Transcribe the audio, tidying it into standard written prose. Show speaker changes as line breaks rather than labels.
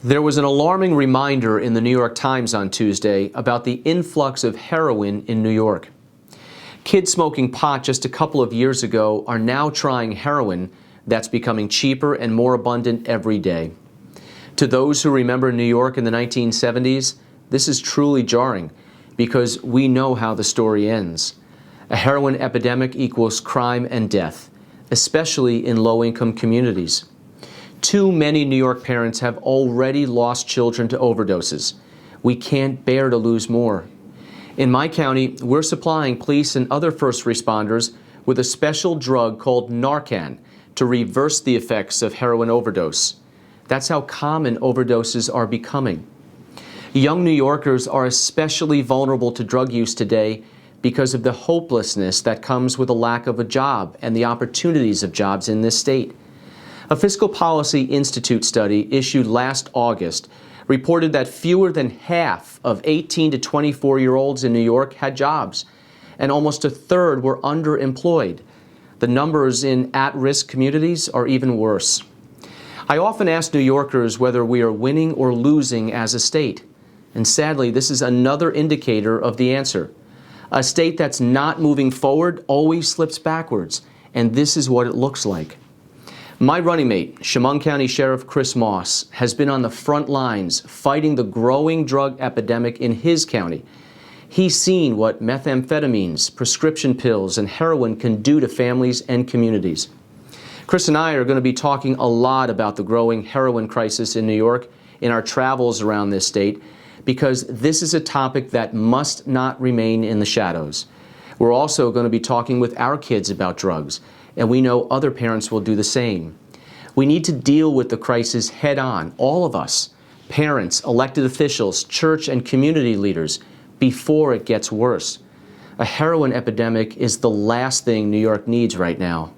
There was an alarming reminder in the New York Times on Tuesday about the influx of heroin in New York. Kids smoking pot just a couple of years ago are now trying heroin that's becoming cheaper and more abundant every day. To those who remember New York in the 1970s, this is truly jarring because we know how the story ends. A heroin epidemic equals crime and death, especially in low-income communities. Too many New York parents have already lost children to overdoses. We can't bear to lose more. In my county, we're supplying police and other first responders with a special drug called Narcan to reverse the effects of heroin overdose. That's how common overdoses are becoming. Young New Yorkers are especially vulnerable to drug use today because of the hopelessness that comes with a lack of a job and the opportunities of jobs in this state. A Fiscal Policy Institute study issued last August reported that fewer than half of 18 to 24-year-olds in New York had jobs, and almost a third were underemployed. The numbers in at-risk communities are even worse. I often ask New Yorkers whether we are winning or losing as a state, and sadly, this is another indicator of the answer. A state that's not moving forward always slips backwards, and this is what it looks like. My running mate, Chemung County Sheriff Chris Moss, has been on the front lines fighting the growing drug epidemic in his county. He's seen what methamphetamines, prescription pills, and heroin can do to families and communities. Chris and I are going to be talking a lot about the growing heroin crisis in New York in our travels around this state, because this is a topic that must not remain in the shadows. We're also going to be talking with our kids about drugs, and we know other parents will do the same. We need to deal with the crisis head on, all of us, parents, elected officials, church and community leaders, before it gets worse. A heroin epidemic is the last thing New York needs right now.